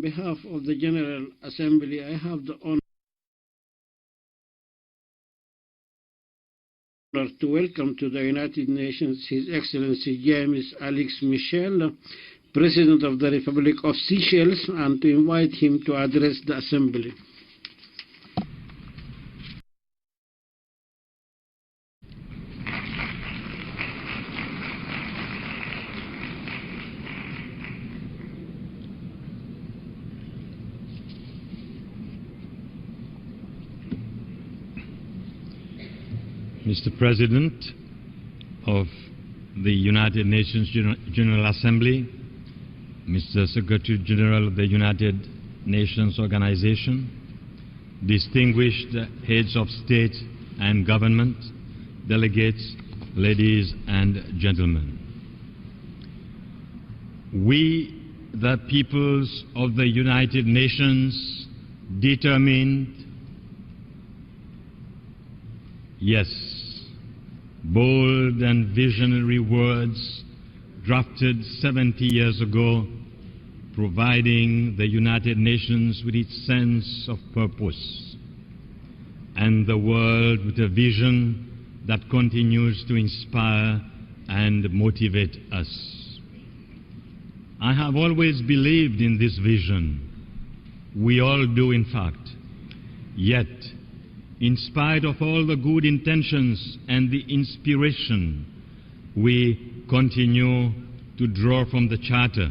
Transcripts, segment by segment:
On behalf of the General Assembly, I have the honor to welcome to the United Nations His Excellency James Alix Michel, President of the Republic of Seychelles, and to invite him to address the Assembly. Mr. President of the United Nations General Assembly, Mr. Secretary General of the United Nations Organization, distinguished heads of state and government, delegates, ladies and gentlemen. We, the peoples of the United Nations, determined, yes, bold and visionary words drafted 70 years ago, providing the United Nations with its sense of purpose and the world with a vision that continues to inspire and motivate us. I have always believed in this vision. We all do, in fact. Yet, in spite of all the good intentions and the inspiration, we continue to draw from the Charter.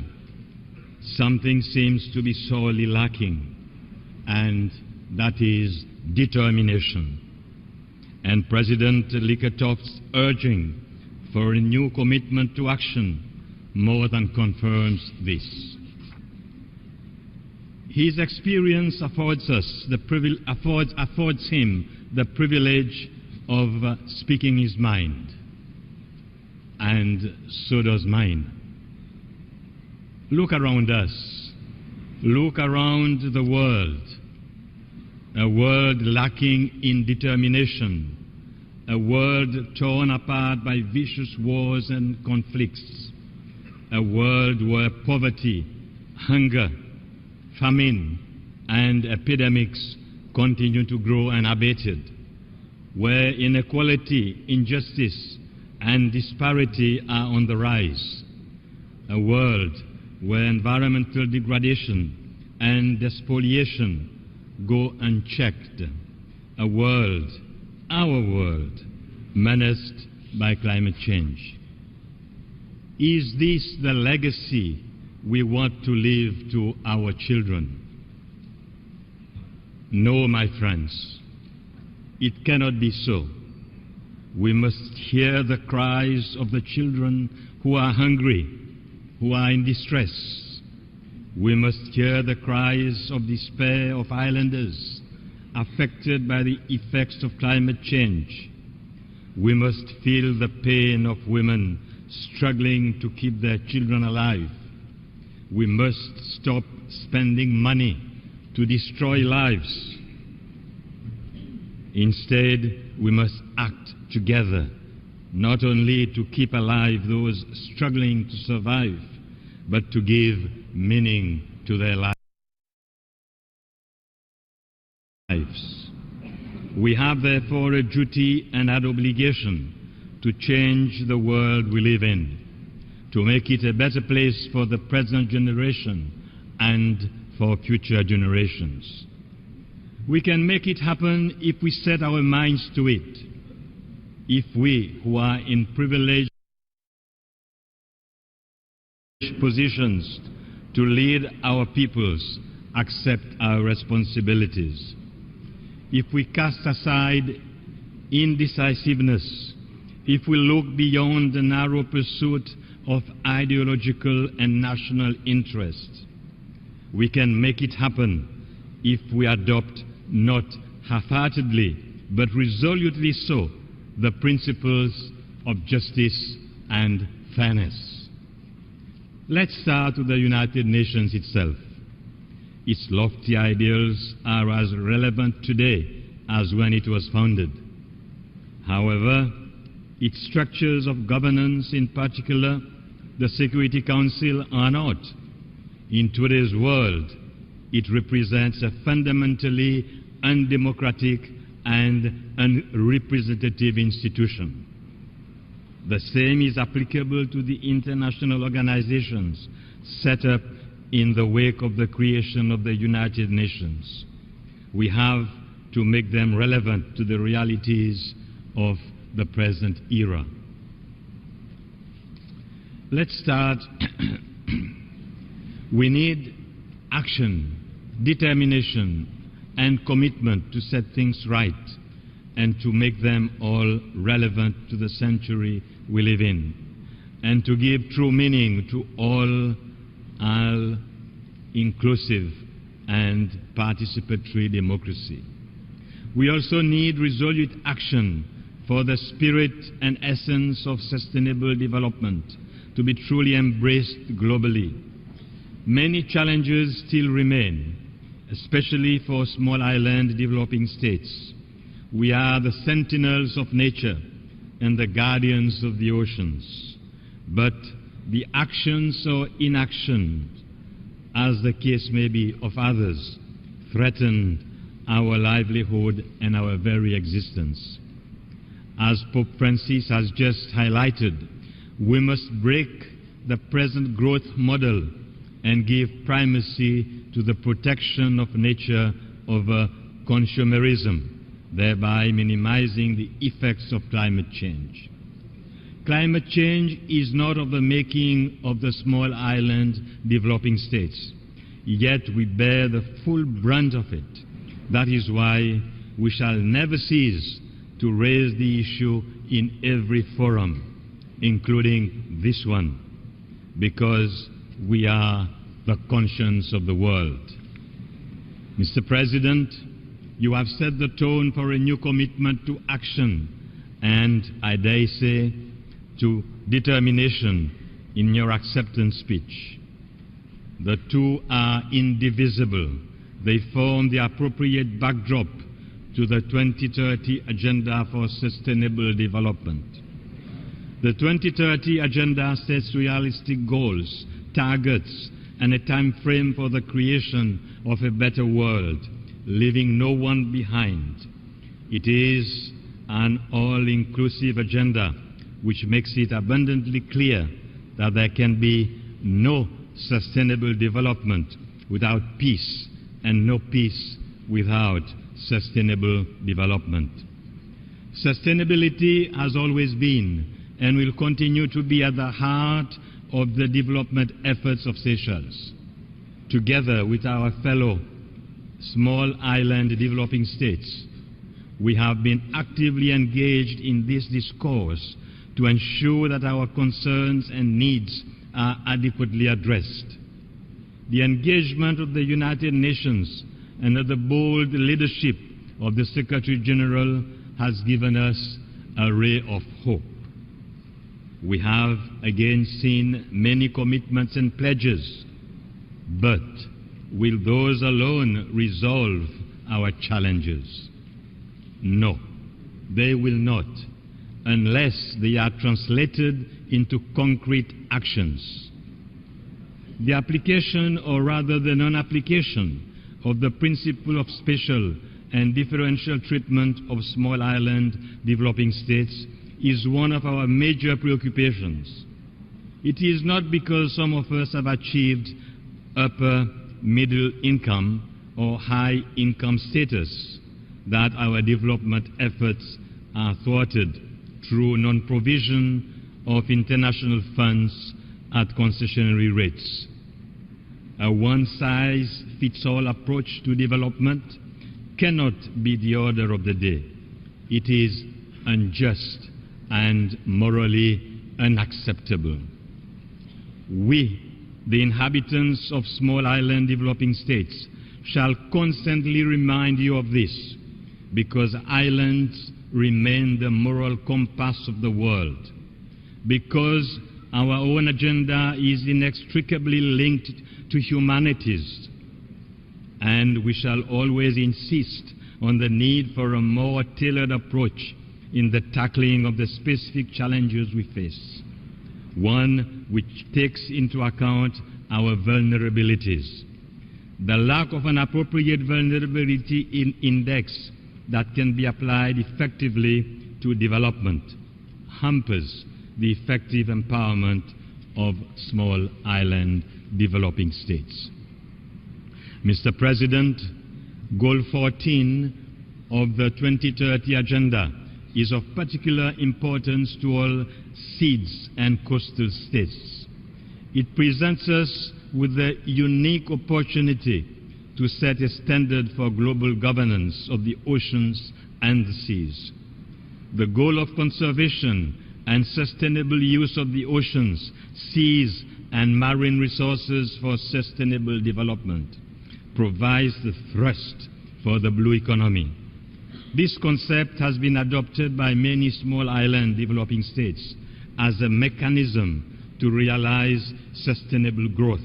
Something seems to be sorely lacking, and that is determination. And President Likatoff's urging for a new commitment to action more than confirms this. His experience affords him the privilege of speaking his mind, and so does mine. Look around us. Look around the world. A world lacking in determination. A world torn apart by vicious wars and conflicts. A world where poverty, hunger, famine, and epidemics continue to grow unabated, where inequality, injustice, and disparity are on the rise, a world where environmental degradation and despoliation go unchecked, a world, our world, menaced by climate change. Is this the legacy we want to leave to our children? No, my friends, it cannot be so. We must hear the cries of the children who are hungry, who are in distress. We must hear the cries of despair of islanders affected by the effects of climate change. We must feel the pain of women struggling to keep their children alive. We must stop spending money to destroy lives. Instead, we must act together, not only to keep alive those struggling to survive, but to give meaning to their lives. We have therefore a duty and an obligation to change the world we live in, to make it a better place for the present generation and for future generations. We can make it happen if we set our minds to it, if we who are in privileged positions to lead our peoples accept our responsibilities, if we cast aside indecisiveness, if we look beyond the narrow pursuit of ideological and national interest. We can make it happen if we adopt not half-heartedly but resolutely so the principles of justice and fairness. Let's start with the United Nations itself. Its lofty ideals are as relevant today as when it was founded. However, its structures of governance, in particular the Security Council, are not. In today's world, It represents a fundamentally undemocratic and unrepresentative institution. The same is applicable to the international organizations set up in the wake of the creation of the United Nations. We have to make them relevant to the realities of the present era. Let's start. We need action, determination, and commitment to set things right and to make them all relevant to the century we live in, and to give true meaning to all inclusive and participatory democracy. We also need resolute action for the spirit and essence of sustainable development to be truly embraced globally. Many challenges still remain, especially for small island developing states. We are the sentinels of nature and the guardians of the oceans. But the actions or inaction, as the case may be, of others, threaten our livelihood and our very existence. As Pope Francis has just highlighted, we must break the present growth model and give primacy to the protection of nature over consumerism, thereby minimizing the effects of climate change. Climate change is not of the making of the small island developing states, yet we bear the full brunt of it. That is why we shall never cease to raise the issue in every forum, including this one, because we are the conscience of the world. Mr. President, you have set the tone for a new commitment to action and, I dare say, to determination in your acceptance speech. The two are indivisible. They form the appropriate backdrop to the 2030 Agenda for Sustainable Development. The 2030 Agenda sets realistic goals, targets, and a time frame for the creation of a better world, leaving no one behind. It is an all-inclusive agenda which makes it abundantly clear that there can be no sustainable development without peace, and no peace without sustainable development. Sustainability has always been and will continue to be at the heart of the development efforts of Seychelles. Together with our fellow small island developing states, we have been actively engaged in this discourse to ensure that our concerns and needs are adequately addressed. The engagement of the United Nations and of the bold leadership of the Secretary General has given us a ray of hope. We have again seen many commitments and pledges, but will those alone resolve our challenges? No, they will not, unless they are translated into concrete actions. The application, or rather the non-application, of the principle of special and differential treatment of small island developing states is one of our major preoccupations. It is not because some of us have achieved upper middle income or high income status that our development efforts are thwarted through non-provision of international funds at concessionary rates. A one-size-fits-all approach to development cannot be the order of the day. It is unjust and morally unacceptable. We, the inhabitants of small island developing states, shall constantly remind you of this, because islands remain the moral compass of the world, because our own agenda is inextricably linked to humanity's, and we shall always insist on the need for a more tailored approach in the tackling of the specific challenges we face, one which takes into account our vulnerabilities. The lack of an appropriate vulnerability index that can be applied effectively to development hampers the effective empowerment of small island developing states. Mr. President, Goal 14 of the 2030 Agenda is of particular importance to all SEEDs and coastal states. It presents us with the unique opportunity to set a standard for global governance of the oceans and the seas. The goal of conservation and sustainable use of the oceans, seas, and marine resources for sustainable development provides the thrust for the blue economy. This concept has been adopted by many small island developing states as a mechanism to realize sustainable growth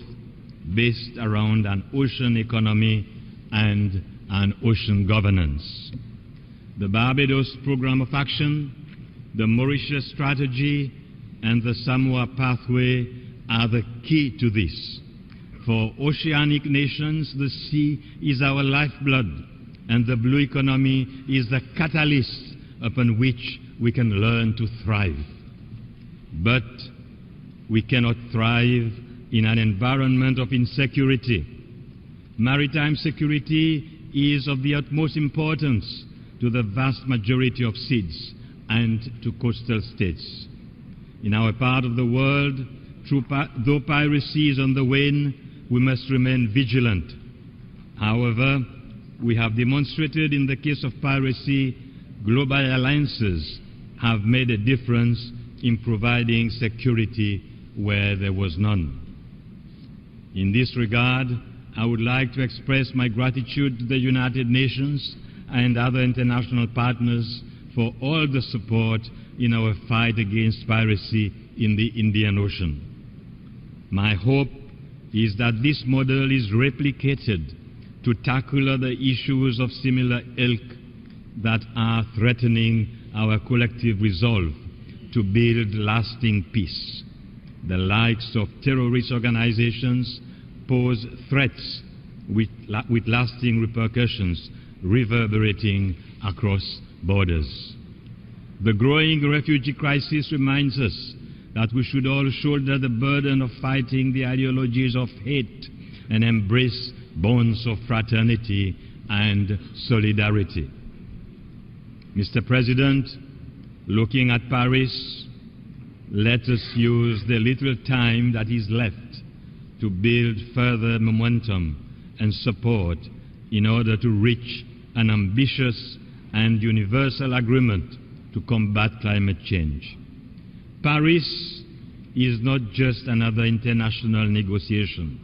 based around an ocean economy and an ocean governance. The Barbados Program of Action, the Mauritius Strategy, and the Samoa Pathway are the key to this. For oceanic nations, the sea is our lifeblood, and the blue economy is the catalyst upon which we can learn to thrive. But we cannot thrive in an environment of insecurity. Maritime security is of the utmost importance to the vast majority of SEEDs and to coastal states. In our part of the world, though piracy is on the wane, we must remain vigilant. However, we have demonstrated in the case of piracy, global alliances have made a difference in providing security where there was none. In this regard, I would like to express my gratitude to the United Nations and other international partners for all the support in our fight against piracy in the Indian Ocean. My hope is that this model is replicated to tackle other issues of similar ilk that are threatening our collective resolve to build lasting peace. The likes of terrorist organizations pose threats with lasting repercussions reverberating across borders. The growing refugee crisis reminds us that we should all shoulder the burden of fighting the ideologies of hate and embrace bonds of fraternity and solidarity. Mr. President, looking at Paris, let us use the little time that is left to build further momentum and support in order to reach an ambitious and universal agreement to combat climate change. Paris is not just another international negotiation.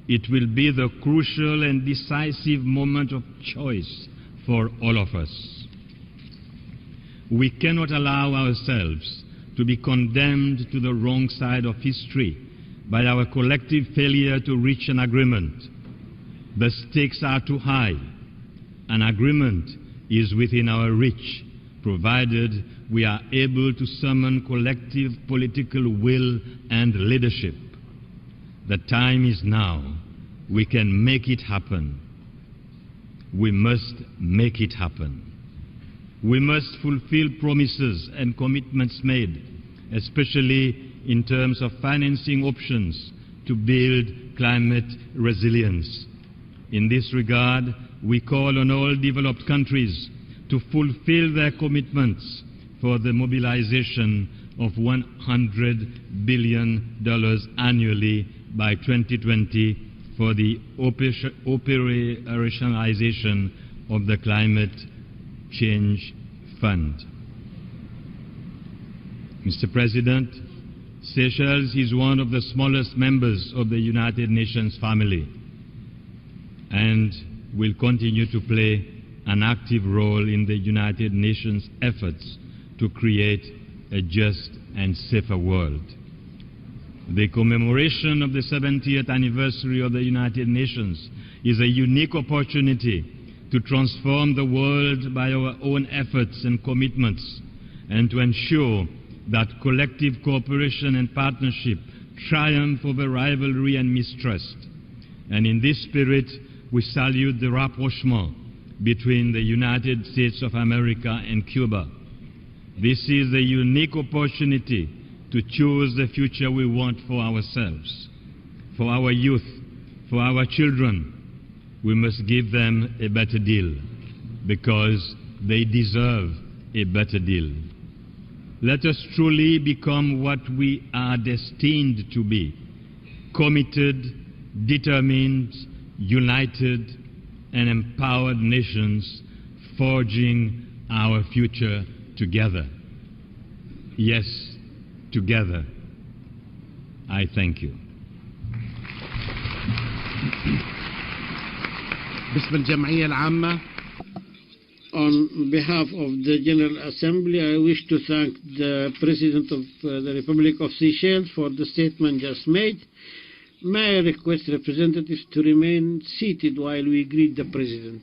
It will be the crucial and decisive moment of choice for all of us. We cannot allow ourselves to be condemned to the wrong side of history by our collective failure to reach an agreement. The stakes are too high. An agreement is within our reach, provided we are able to summon collective political will and leadership. The time is now. We can make it happen. We must make it happen. We must fulfill promises and commitments made, especially in terms of financing options to build climate resilience. In this regard, we call on all developed countries to fulfill their commitments for the mobilization of $100 billion annually by 2020 for the operationalization of the Climate Change Fund. Mr. President, Seychelles is one of the smallest members of the United Nations family and will continue to play an active role in the United Nations efforts to create a just and safer world. The commemoration of the 70th anniversary of the United Nations is a unique opportunity to transform the world by our own efforts and commitments and to ensure that collective cooperation and partnership triumph over rivalry and mistrust. And in this spirit, we salute the rapprochement between the United States of America and Cuba. This is a unique opportunity to choose the future we want for ourselves, for our youth, for our children. We must give them a better deal because they deserve a better deal. Let us truly become what we are destined to be: committed, determined, united, and empowered nations forging our future together. Yes, together. I thank you. باسم الجمعية العامة. On behalf of the General Assembly, I wish to thank the President of the Republic of Seychelles for the statement just made. May I request representatives to remain seated while we greet the President.